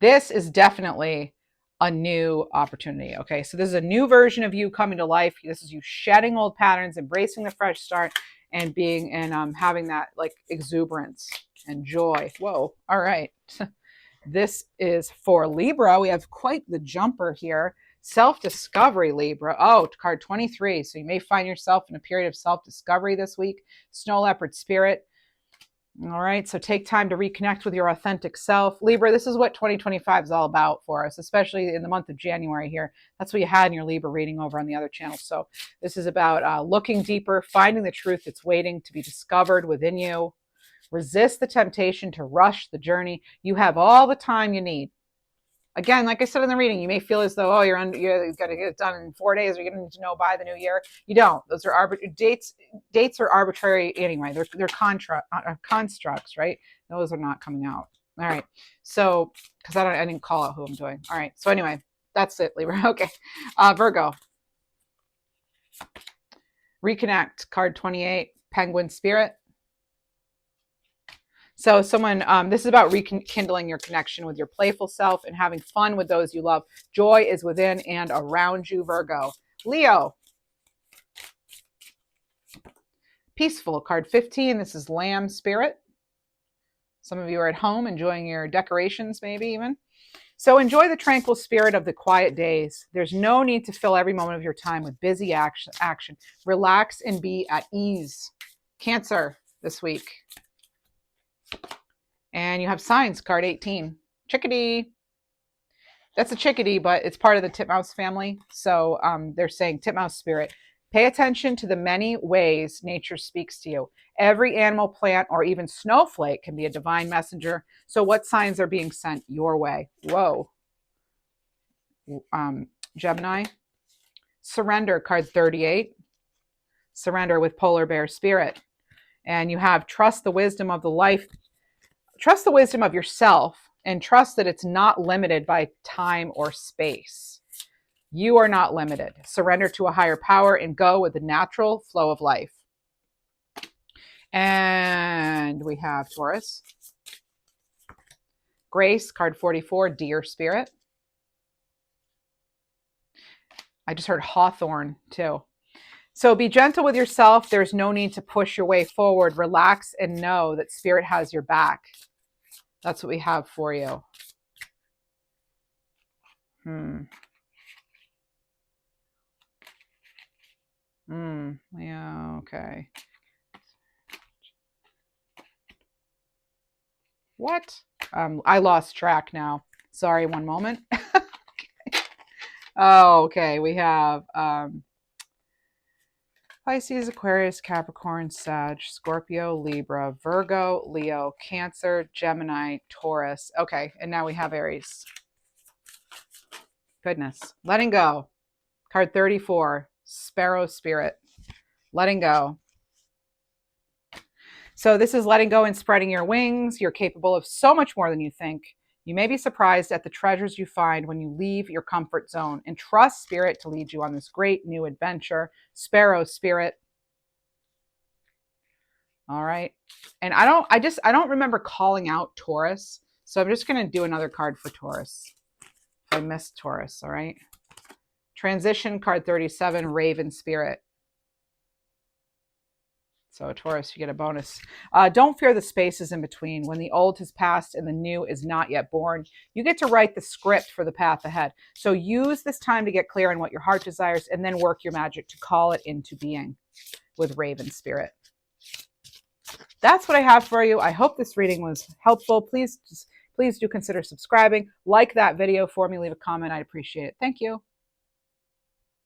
This is definitely a new opportunity, okay? So this is a new version of you coming to life. This is you shedding old patterns, embracing the fresh start, and being and having that like exuberance and joy. Whoa, all right. This is for Libra. We have quite the jumper here. Self-discovery, Libra. Oh, card 23. So you may find yourself in a period of self-discovery this week. Snow leopard spirit. All right. So take time to reconnect with your authentic self. Libra, this is what 2025 is all about for us, especially in the month of January here. That's what you had in your Libra reading over on the other channel. So this is about looking deeper, finding the truth that's waiting to be discovered within you. Resist the temptation to rush the journey. You have all the time you need. Again, like I said in the reading, you may feel as though, oh, you've got to get it done in 4 days, or you're going to know by the new year. You don't. Those are dates. Dates are arbitrary anyway. They're constructs, right? Those are not coming out. All right. So, because I didn't call out who I'm doing. All right. So anyway, that's it, Libra. Okay. Virgo. Reconnect. Card 28. Penguin spirit. So this is about rekindling your connection with your playful self and having fun with those you love. Joy is within and around you, Virgo. Leo. Peaceful, card 15. This is Lamb spirit. Some of you are at home enjoying your decorations, maybe even. So enjoy the tranquil spirit of the quiet days. There's no need to fill every moment of your time with busy action. Relax and be at ease. Cancer this week. And you have signs, card 18. Chickadee. That's a chickadee, but it's part of the titmouse family. So they're saying titmouse spirit. Pay attention to the many ways nature speaks to you. Every animal, plant, or even snowflake can be a divine messenger. So what signs are being sent your way? Whoa. Gemini. Surrender, card 38. Surrender with polar bear spirit. And you have trust the wisdom of the life. Trust the wisdom of yourself and trust that it's not limited by time or space. You are not limited. Surrender to a higher power and go with the natural flow of life. And we have Taurus. Grace, card 44, Deer spirit. I just heard Hawthorne too. So be gentle with yourself. There's no need to push your way forward. Relax and know that spirit has your back. That's what we have for you. Yeah, okay. What? I lost track now. Sorry, one moment. Okay. Oh, okay. We have Pisces, Aquarius, Capricorn, Sag, Scorpio, Libra, Virgo, Leo, Cancer, Gemini, Taurus. Okay, and now we have Aries. Goodness. Letting go. Card 34. Sparrow spirit. Letting go. So this is letting go and spreading your wings. You're capable of so much more than you think. You may be surprised at the treasures you find when you leave your comfort zone and trust spirit to lead you on this great new adventure. Sparrow spirit. All right. And I don't remember calling out Taurus. So I'm just going to do another card for Taurus. I missed Taurus. All right. Transition card 37, Raven spirit. So Taurus, you get a bonus. Don't fear the spaces in between. When the old has passed and the new is not yet born, you get to write the script for the path ahead. So use this time to get clear on what your heart desires and then work your magic to call it into being with Raven spirit. That's what I have for you. I hope this reading was helpful. Please do consider subscribing. Like that video for me. Leave a comment. I'd appreciate it. Thank you.